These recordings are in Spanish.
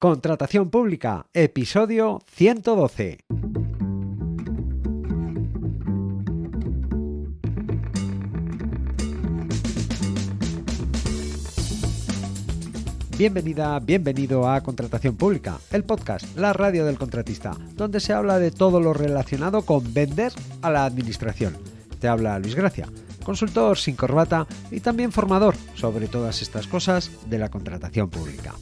Contratación Pública, episodio 112. Bienvenida, bienvenido a Contratación Pública, el podcast, la radio del contratista, donde se habla de todo lo relacionado con vender a la administración. Te habla Luis Gracia, consultor sin corbata y también formador sobre todas estas cosas de la contratación pública.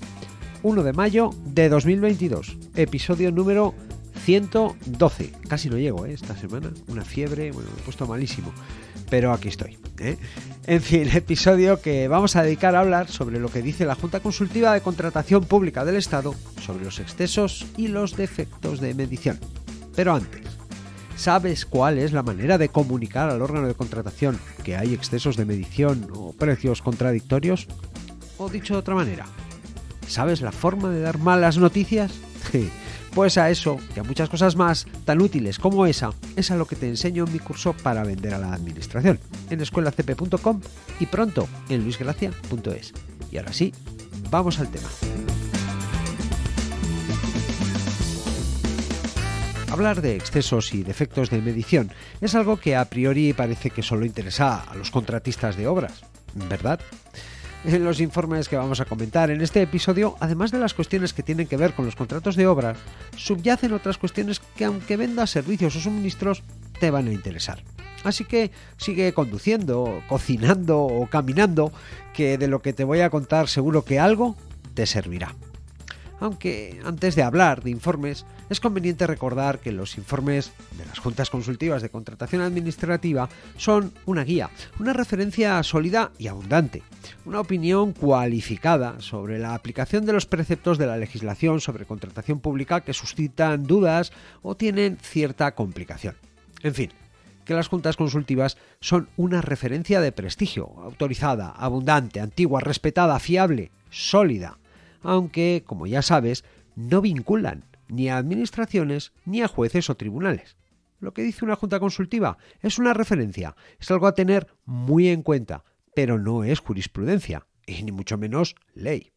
1 de mayo de 2022, episodio número 112. Casi no llego esta semana, una fiebre, me he puesto malísimo, pero aquí estoy. En fin, episodio que vamos a dedicar a hablar sobre lo que dice la Junta Consultiva de Contratación Pública del Estado sobre los excesos y los defectos de medición. Pero antes, ¿sabes cuál es la manera de comunicar al órgano de contratación que hay excesos de medición o precios contradictorios? O dicho de otra manera, ¿sabes la forma de dar malas noticias? Pues a eso y a muchas cosas más tan útiles como esa es a lo que te enseño en mi curso para vender a la administración en escuelacp.com y pronto en luisgracia.es. Y ahora sí, vamos al tema. Hablar de excesos y defectos de medición es algo que a priori parece que solo interesa a los contratistas de obras, ¿verdad? En los informes que vamos a comentar en este episodio, además de las cuestiones que tienen que ver con los contratos de obra, subyacen otras cuestiones que, aunque vendas servicios o suministros, te van a interesar. Así que sigue conduciendo, cocinando o caminando, que de lo que te voy a contar seguro que algo te servirá. Aunque antes de hablar de informes, es conveniente recordar que los informes de las juntas consultivas de contratación administrativa son una guía, una referencia sólida y abundante, una opinión cualificada sobre la aplicación de los preceptos de la legislación sobre contratación pública que suscitan dudas o tienen cierta complicación. En fin, que las juntas consultivas son una referencia de prestigio, autorizada, abundante, antigua, respetada, fiable, sólida, aunque, como ya sabes, no vinculan ni a administraciones ni a jueces o tribunales. Lo que dice una junta consultiva es una referencia, es algo a tener muy en cuenta, pero no es jurisprudencia, y ni mucho menos ley.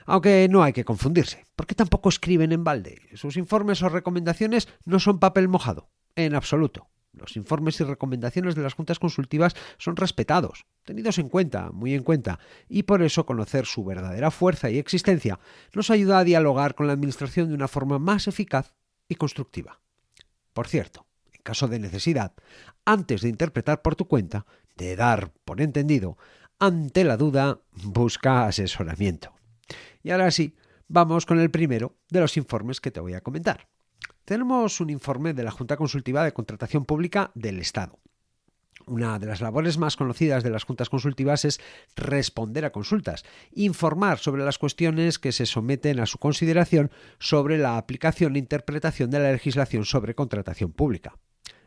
Aunque no hay que confundirse, porque tampoco escriben en balde. Sus informes o recomendaciones no son papel mojado, en absoluto. Los informes y recomendaciones de las juntas consultivas son respetados, tenidos en cuenta, muy en cuenta, y por eso conocer su verdadera fuerza y existencia nos ayuda a dialogar con la administración de una forma más eficaz y constructiva. Por cierto, en caso de necesidad, antes de interpretar por tu cuenta, de dar por entendido, ante la duda, busca asesoramiento. Y ahora sí, vamos con el primero de los informes que te voy a comentar. Tenemos un informe de la Junta Consultiva de Contratación Pública del Estado. Una de las labores más conocidas de las juntas consultivas es responder a consultas, informar sobre las cuestiones que se someten a su consideración sobre la aplicación e interpretación de la legislación sobre contratación pública.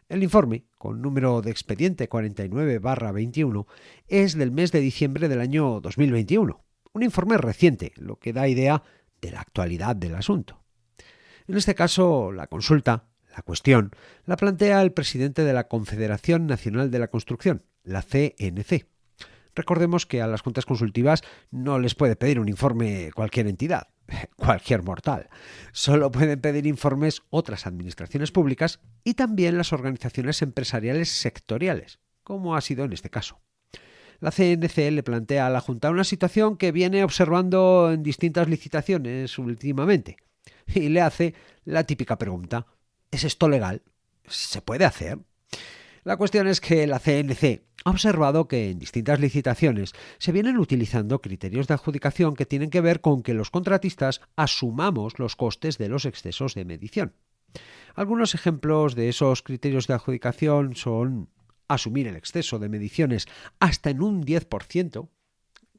El informe, con número de expediente 49/21, es del mes de diciembre del año 2021. Un informe reciente, lo que da idea de la actualidad del asunto. En este caso, la consulta, la cuestión, la plantea el presidente de la Confederación Nacional de la Construcción, la CNC. Recordemos que a las juntas consultivas no les puede pedir un informe cualquier entidad, cualquier mortal. Solo pueden pedir informes otras administraciones públicas y también las organizaciones empresariales sectoriales, como ha sido en este caso. La CNC le plantea a la Junta una situación que viene observando en distintas licitaciones últimamente. Y le hace la típica pregunta: ¿es esto legal? ¿Se puede hacer? La cuestión es que la CNC ha observado que en distintas licitaciones se vienen utilizando criterios de adjudicación que tienen que ver con que los contratistas asumamos los costes de los excesos de medición. Algunos ejemplos de esos criterios de adjudicación son asumir el exceso de mediciones hasta en un 10%,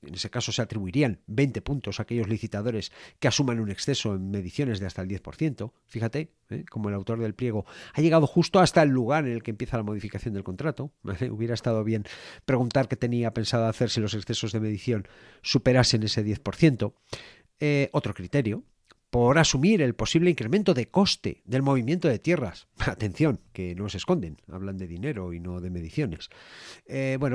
en ese caso se atribuirían 20 puntos a aquellos licitadores que asuman un exceso en mediciones de hasta el 10%. Fíjate, como el autor del pliego ha llegado justo hasta el lugar en el que empieza la modificación del contrato. Hubiera estado bien preguntar qué tenía pensado hacer si los excesos de medición superasen ese 10%. Otro criterio: por asumir el posible incremento de coste del movimiento de tierras. Atención, que no se esconden, hablan de dinero y no de mediciones.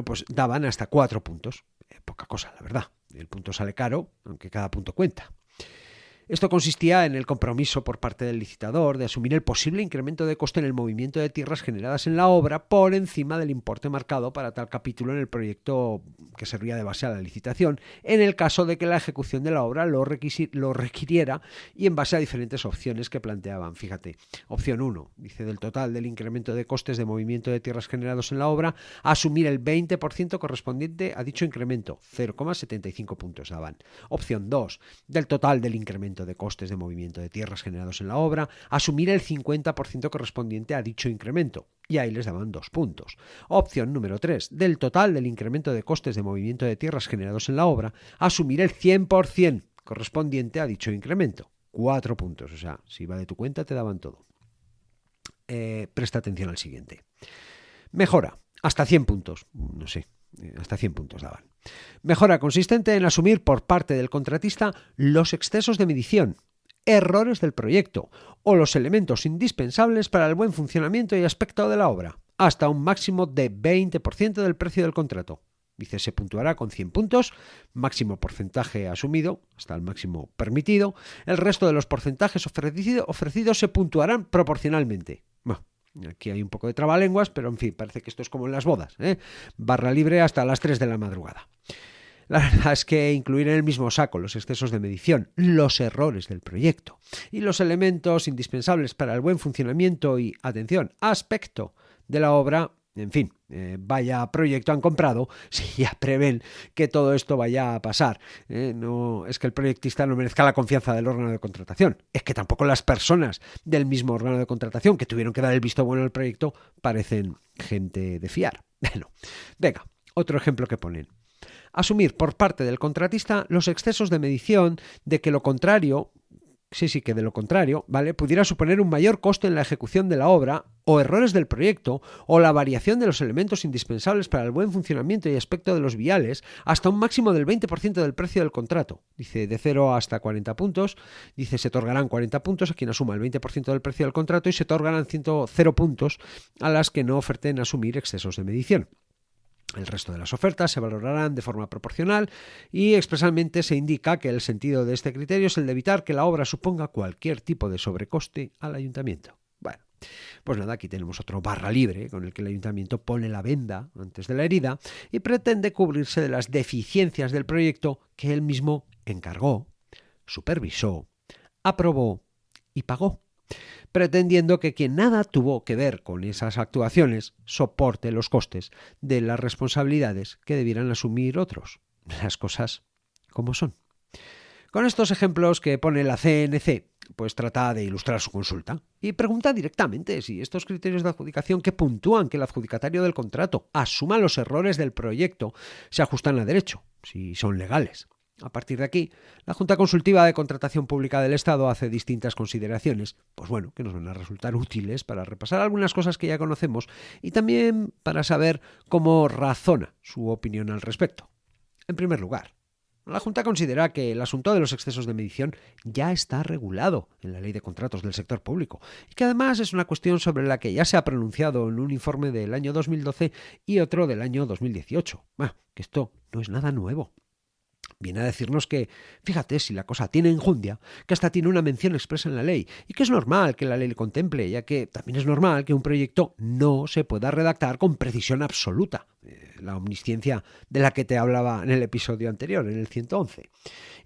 Pues daban hasta 4 puntos. Poca cosa, la verdad. El punto sale caro, aunque cada punto cuenta. Esto consistía en el compromiso por parte del licitador de asumir el posible incremento de coste en el movimiento de tierras generadas en la obra por encima del importe marcado para tal capítulo en el proyecto que servía de base a la licitación, en el caso de que la ejecución de la obra lo requiriera y en base a diferentes opciones que planteaban. Fíjate, opción 1, dice, del total del incremento de costes de movimiento de tierras generados en la obra, asumir el 20% correspondiente a dicho incremento, 0,75 puntos daban. Opción 2, del total del incremento de costes de movimiento de tierras generados en la obra, asumir el 50% correspondiente a dicho incremento, y ahí les daban 2 puntos. Opción número 3, del total del incremento de costes de movimiento de tierras generados en la obra, asumir el 100% correspondiente a dicho incremento, 4 puntos. O sea, si va de tu cuenta te daban todo. Presta atención al siguiente. Mejora, hasta 100 puntos, no sé, hasta 100 puntos daban. Mejora consistente en asumir por parte del contratista los excesos de medición, errores del proyecto o los elementos indispensables para el buen funcionamiento y aspecto de la obra, hasta un máximo de 20% del precio del contrato. Dice, se puntuará con 100 puntos, máximo porcentaje asumido, hasta el máximo permitido. El resto de los porcentajes ofrecidos se puntuarán proporcionalmente. Bueno, aquí hay un poco de trabalenguas, pero en fin, parece que esto es como en las bodas, ¿eh? Barra libre hasta las 3 de la madrugada. La verdad es que incluir en el mismo saco los excesos de medición, los errores del proyecto y los elementos indispensables para el buen funcionamiento y, atención, aspecto de la obra, en fin, vaya proyecto han comprado si ya prevén que todo esto vaya a pasar. No es que el proyectista no merezca la confianza del órgano de contratación, es que tampoco las personas del mismo órgano de contratación que tuvieron que dar el visto bueno al proyecto parecen gente de fiar. Bueno, venga, otro ejemplo que ponen. Asumir por parte del contratista los excesos de medición de que lo contrario, ¿vale?, pudiera suponer un mayor coste en la ejecución de la obra o errores del proyecto o la variación de los elementos indispensables para el buen funcionamiento y aspecto de los viales hasta un máximo del 20% del precio del contrato. Dice, de 0 hasta 40 puntos, dice, se otorgarán 40 puntos a quien asuma el 20% del precio del contrato y se otorgarán 0 puntos a las que no oferten asumir excesos de medición. El resto de las ofertas se valorarán de forma proporcional y expresamente se indica que el sentido de este criterio es el de evitar que la obra suponga cualquier tipo de sobrecoste al ayuntamiento. Bueno, pues nada, aquí tenemos otro barra libre con el que el ayuntamiento pone la venda antes de la herida y pretende cubrirse de las deficiencias del proyecto que él mismo encargó, supervisó, aprobó y pagó, pretendiendo que quien nada tuvo que ver con esas actuaciones soporte los costes de las responsabilidades que debieran asumir otros. Las cosas como son. Con estos ejemplos que pone la CNC, pues trata de ilustrar su consulta y pregunta directamente si estos criterios de adjudicación que puntúan que el adjudicatario del contrato asuma los errores del proyecto se ajustan a derecho, si son legales. A partir de aquí, la Junta Consultiva de Contratación Pública del Estado hace distintas consideraciones, pues bueno, que nos van a resultar útiles para repasar algunas cosas que ya conocemos y también para saber cómo razona su opinión al respecto. En primer lugar, la Junta considera que el asunto de los excesos de medición ya está regulado en la Ley de Contratos del Sector Público y que además es una cuestión sobre la que ya se ha pronunciado en un informe del año 2012 y otro del año 2018. Bueno, que esto no es nada nuevo. Viene a decirnos que, fíjate, si la cosa tiene enjundia, que hasta tiene una mención expresa en la ley y que es normal que la ley le contemple, ya que también es normal que un proyecto no se pueda redactar con precisión absoluta. La omnisciencia de la que te hablaba en el episodio anterior, en el 111.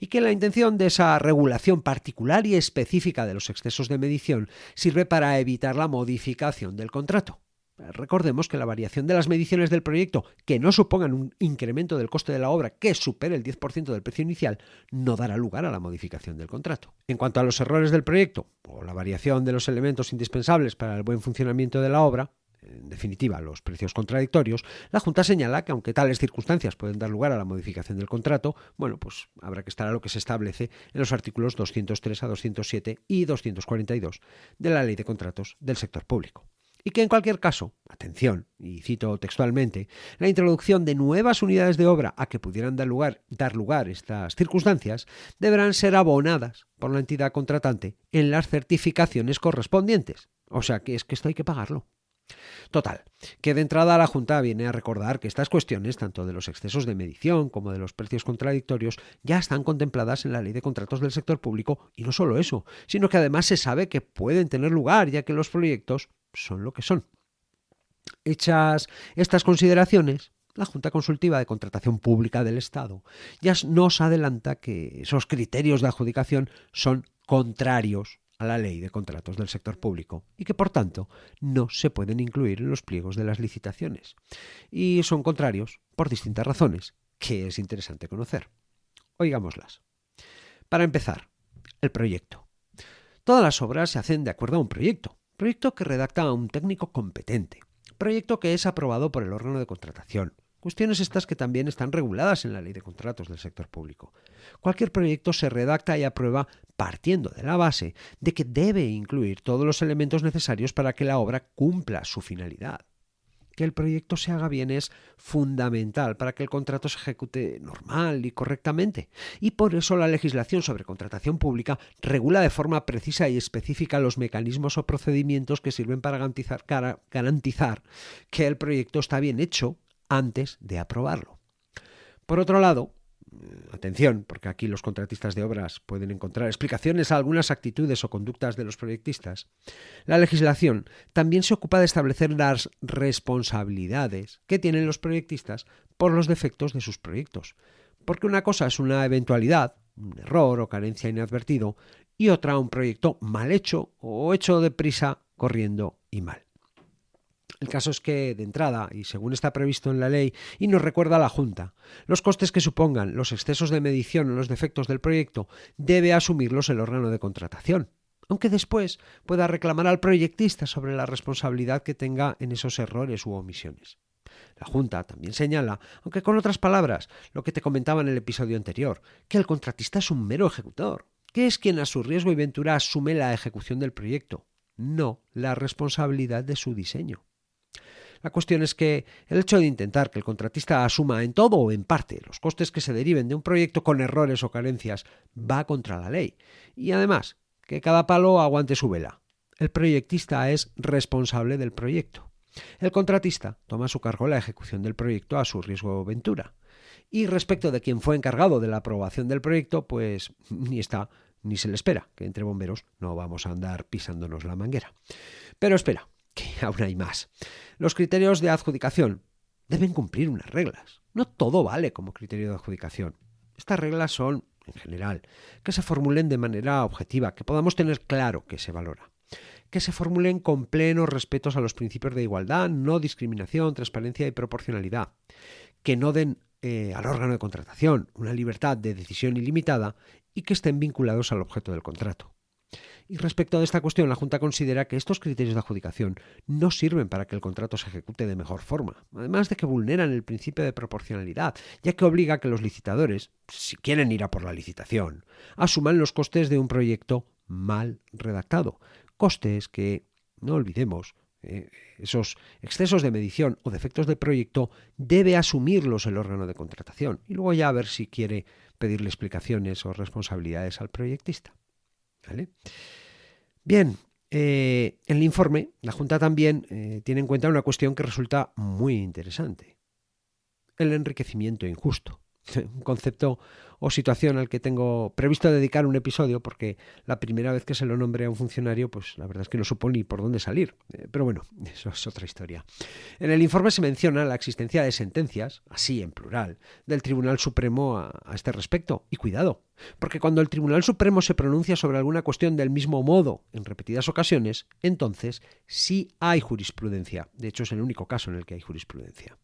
Y que la intención de esa regulación particular y específica de los excesos de medición sirve para evitar la modificación del contrato. Recordemos que la variación de las mediciones del proyecto que no supongan un incremento del coste de la obra que supere el 10% del precio inicial no dará lugar a la modificación del contrato. En cuanto a los errores del proyecto o la variación de los elementos indispensables para el buen funcionamiento de la obra, en definitiva los precios contradictorios, la Junta señala que aunque tales circunstancias pueden dar lugar a la modificación del contrato, bueno, pues habrá que estar a lo que se establece en los artículos 203 a 207 y 242 de la Ley de Contratos del Sector Público. Y que en cualquier caso, atención, y cito textualmente, la introducción de nuevas unidades de obra a que pudieran dar lugar estas circunstancias deberán ser abonadas por la entidad contratante en las certificaciones correspondientes. O sea que es que esto hay que pagarlo. Total, que de entrada la Junta viene a recordar que estas cuestiones, tanto de los excesos de medición como de los precios contradictorios, ya están contempladas en la Ley de Contratos del Sector Público, y no solo eso, sino que además se sabe que pueden tener lugar, ya que los proyectos son lo que son. Hechas estas consideraciones, la Junta Consultiva de Contratación Pública del Estado ya nos adelanta que esos criterios de adjudicación son contrarios a la Ley de Contratos del Sector Público y que, por tanto, no se pueden incluir en los pliegos de las licitaciones. Y son contrarios por distintas razones, que es interesante conocer. Oigámoslas. Para empezar, el proyecto. Todas las obras se hacen de acuerdo a un proyecto que redacta un técnico competente, proyecto que es aprobado por el órgano de contratación. Cuestiones estas que también están reguladas en la Ley de Contratos del Sector Público. Cualquier proyecto se redacta y aprueba partiendo de la base de que debe incluir todos los elementos necesarios para que la obra cumpla su finalidad. Que el proyecto se haga bien es fundamental para que el contrato se ejecute normal y correctamente. Y por eso la legislación sobre contratación pública regula de forma precisa y específica los mecanismos o procedimientos que sirven para garantizar que el proyecto está bien hecho antes de aprobarlo. Por otro lado, atención, porque aquí los contratistas de obras pueden encontrar explicaciones a algunas actitudes o conductas de los proyectistas, la legislación también se ocupa de establecer las responsabilidades que tienen los proyectistas por los defectos de sus proyectos, porque una cosa es una eventualidad, un error o carencia inadvertido, y otra un proyecto mal hecho o hecho deprisa, corriendo y mal. El caso es que, de entrada, y según está previsto en la ley, y nos recuerda la Junta, los costes que supongan los excesos de medición o los defectos del proyecto debe asumirlos el órgano de contratación, aunque después pueda reclamar al proyectista sobre la responsabilidad que tenga en esos errores u omisiones. La Junta también señala, aunque con otras palabras, lo que te comentaba en el episodio anterior, que el contratista es un mero ejecutor, que es quien a su riesgo y ventura asume la ejecución del proyecto, no la responsabilidad de su diseño. La cuestión es que el hecho de intentar que el contratista asuma en todo o en parte los costes que se deriven de un proyecto con errores o carencias va contra la ley. Y además, que cada palo aguante su vela. El proyectista es responsable del proyecto. El contratista toma a su cargo la ejecución del proyecto a su riesgo o ventura. Y respecto de quien fue encargado de la aprobación del proyecto, pues ni está ni se le espera, que entre bomberos no vamos a andar pisándonos la manguera. Pero espera, que aún hay más. Los criterios de adjudicación deben cumplir unas reglas. No todo vale como criterio de adjudicación. Estas reglas son, en general, que se formulen de manera objetiva, que podamos tener claro qué se valora. Que se formulen con plenos respetos a los principios de igualdad, no discriminación, transparencia y proporcionalidad. Que no den al órgano de contratación una libertad de decisión ilimitada y que estén vinculados al objeto del contrato. Y respecto a esta cuestión, la Junta considera que estos criterios de adjudicación no sirven para que el contrato se ejecute de mejor forma, además de que vulneran el principio de proporcionalidad, ya que obliga a que los licitadores, si quieren ir a por la licitación, asuman los costes de un proyecto mal redactado. Costes que, no olvidemos, esos excesos de medición o defectos del proyecto debe asumirlos el órgano de contratación y luego ya a ver si quiere pedirle explicaciones o responsabilidades al proyectista. ¿Vale? Bien, en el informe la Junta también tiene en cuenta una cuestión que resulta muy interesante: el enriquecimiento injusto. Un concepto o situación al que tengo previsto dedicar un episodio, porque la primera vez que se lo nombré a un funcionario, pues la verdad es que no supo ni por dónde salir. Pero bueno, eso es otra historia. En el informe se menciona la existencia de sentencias, así en plural, del Tribunal Supremo a este respecto. Y cuidado, porque cuando el Tribunal Supremo se pronuncia sobre alguna cuestión del mismo modo en repetidas ocasiones, entonces sí hay jurisprudencia. De hecho, es el único caso en el que hay jurisprudencia.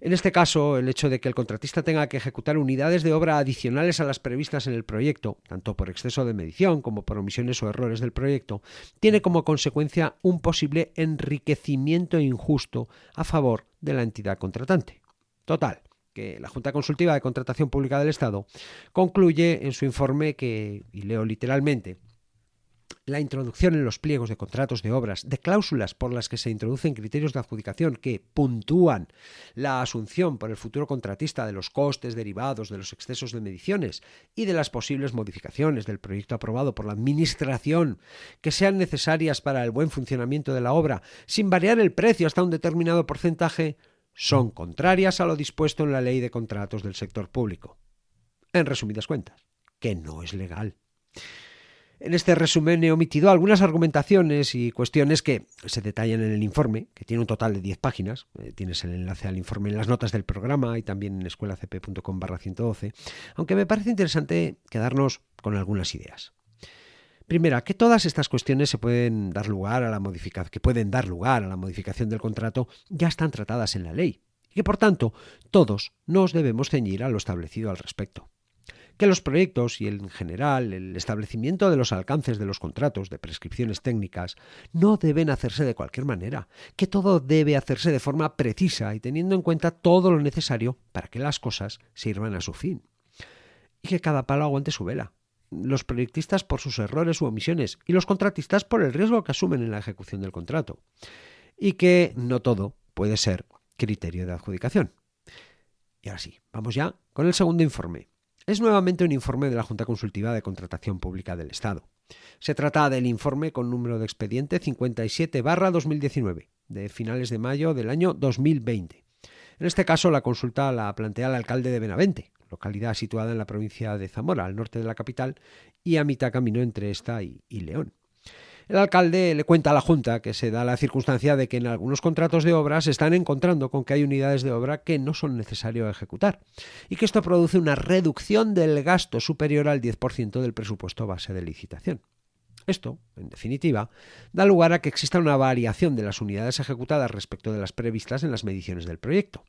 En este caso, el hecho de que el contratista tenga que ejecutar unidades de obra adicionales a las previstas en el proyecto, tanto por exceso de medición como por omisiones o errores del proyecto, tiene como consecuencia un posible enriquecimiento injusto a favor de la entidad contratante. Total, que la Junta Consultiva de Contratación Pública del Estado concluye en su informe que, y leo literalmente, la introducción en los pliegos de contratos de obras de cláusulas por las que se introducen criterios de adjudicación que puntúan la asunción por el futuro contratista de los costes derivados de los excesos de mediciones y de las posibles modificaciones del proyecto aprobado por la Administración que sean necesarias para el buen funcionamiento de la obra, sin variar el precio hasta un determinado porcentaje, son contrarias a lo dispuesto en la Ley de Contratos del Sector Público. En resumidas cuentas, que no es legal. En este resumen he omitido algunas argumentaciones y cuestiones que se detallan en el informe, que tiene un total de 10 páginas. Tienes el enlace al informe en las notas del programa y también en escuelacp.com/112, aunque me parece interesante quedarnos con algunas ideas. Primera, que todas estas cuestiones pueden dar lugar a la modificación del contrato ya están tratadas en la ley y que, por tanto, todos nos debemos ceñir a lo establecido al respecto. Que los proyectos y, en general, el establecimiento de los alcances de los contratos de prescripciones técnicas no deben hacerse de cualquier manera, que todo debe hacerse de forma precisa y teniendo en cuenta todo lo necesario para que las cosas sirvan a su fin. Y que cada palo aguante su vela. Los proyectistas por sus errores u omisiones y los contratistas por el riesgo que asumen en la ejecución del contrato. Y que no todo puede ser criterio de adjudicación. Y ahora sí, vamos ya con el segundo informe. Es nuevamente un informe de la Junta Consultiva de Contratación Pública del Estado. Se trata del informe con número de expediente 57/2019, de finales de mayo del año 2020. En este caso, la consulta la plantea el alcalde de Benavente, localidad situada en la provincia de Zamora, al norte de la capital, y a mitad camino entre esta y León. El alcalde le cuenta a la Junta que se da la circunstancia de que en algunos contratos de obra se están encontrando con que hay unidades de obra que no son necesario ejecutar y que esto produce una reducción del gasto superior al 10% del presupuesto base de licitación. Esto, en definitiva, da lugar a que exista una variación de las unidades ejecutadas respecto de las previstas en las mediciones del proyecto.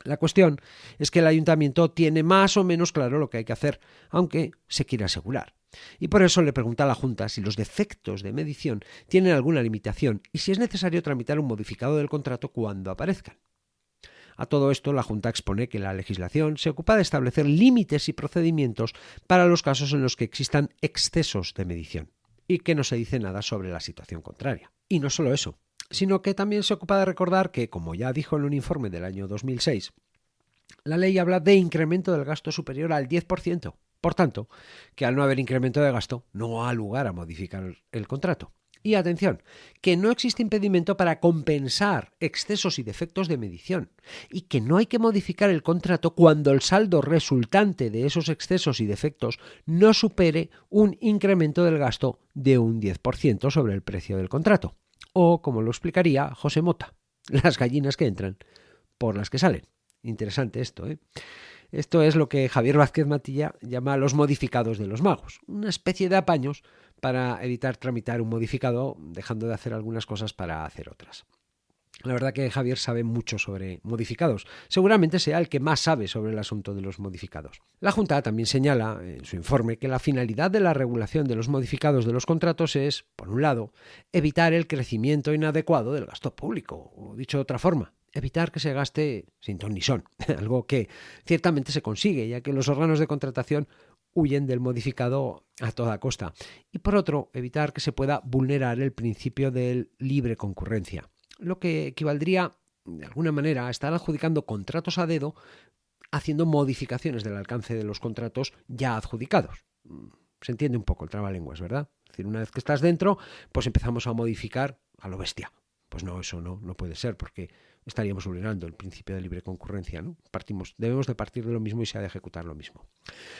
La cuestión es que el ayuntamiento tiene más o menos claro lo que hay que hacer, aunque se quiere asegurar. Y por eso le pregunta a la Junta si los defectos de medición tienen alguna limitación y si es necesario tramitar un modificado del contrato cuando aparezcan. A todo esto, la Junta expone que la legislación se ocupa de establecer límites y procedimientos para los casos en los que existan excesos de medición y que no se dice nada sobre la situación contraria. Y no solo eso, sino que también se ocupa de recordar que, como ya dijo en un informe del año 2006, la ley habla de incremento del gasto superior al 10%. Por tanto, que al no haber incremento de gasto, no ha lugar a modificar el contrato. Y atención, que no existe impedimento para compensar excesos y defectos de medición y que no hay que modificar el contrato cuando el saldo resultante de esos excesos y defectos no supere un incremento del gasto de un 10% sobre el precio del contrato. O, como lo explicaría José Mota, las gallinas que entran por las que salen. Interesante esto, ¿eh? Esto es lo que Javier Vázquez Matilla llama los modificados de los magos, una especie de apaños para evitar tramitar un modificado dejando de hacer algunas cosas para hacer otras. La verdad que Javier sabe mucho sobre modificados. Seguramente sea el que más sabe sobre el asunto de los modificados. La Junta también señala en su informe que la finalidad de la regulación de los modificados de los contratos es, por un lado, evitar el crecimiento inadecuado del gasto público, o dicho de otra forma, evitar que se gaste sin ton ni son, algo que ciertamente se consigue, ya que los órganos de contratación huyen del modificado a toda costa. Y por otro, evitar que se pueda vulnerar el principio de libre concurrencia, lo que equivaldría, de alguna manera, a estar adjudicando contratos a dedo, haciendo modificaciones del alcance de los contratos ya adjudicados. Se entiende un poco el trabalenguas, ¿verdad? Es decir, una vez que estás dentro, pues empezamos a modificar a lo bestia. Pues no, eso no puede ser, porque estaríamos vulnerando el principio de libre concurrencia, ¿no? Debemos de partir de lo mismo y se ha de ejecutar lo mismo.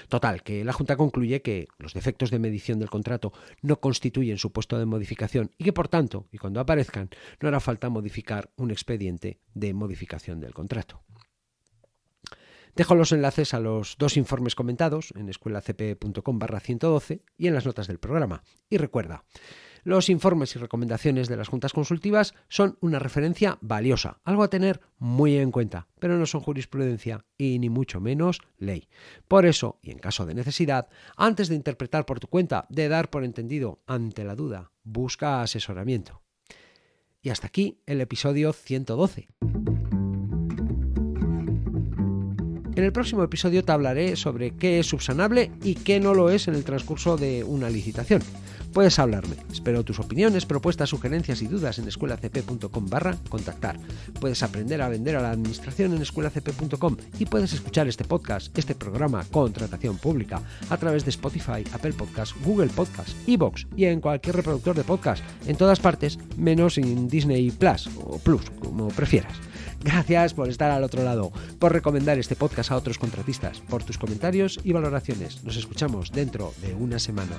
Total, que la Junta concluye que los defectos de medición del contrato no constituyen supuesto de modificación y que, por tanto, y cuando aparezcan, no hará falta modificar un expediente de modificación del contrato. Dejo los enlaces a los dos informes comentados en escuelacp.com/112 y en las notas del programa. Y recuerda, los informes y recomendaciones de las juntas consultivas son una referencia valiosa, algo a tener muy en cuenta, pero no son jurisprudencia y ni mucho menos ley. Por eso, y en caso de necesidad, antes de interpretar por tu cuenta, de dar por entendido ante la duda, busca asesoramiento. Y hasta aquí el episodio 112. En el próximo episodio te hablaré sobre qué es subsanable y qué no lo es en el transcurso de una licitación. Puedes hablarme. Espero tus opiniones, propuestas, sugerencias y dudas en escuelacp.com/contactar. Puedes aprender a vender a la administración en escuelacp.com y puedes escuchar este podcast, este programa Contratación Pública, a través de Spotify, Apple Podcasts, Google Podcasts, iVoox y en cualquier reproductor de podcast, en todas partes, menos en Disney Plus o Plus, como prefieras. Gracias por estar al otro lado, por recomendar este podcast a otros contratistas, por tus comentarios y valoraciones. Nos escuchamos dentro de una semana.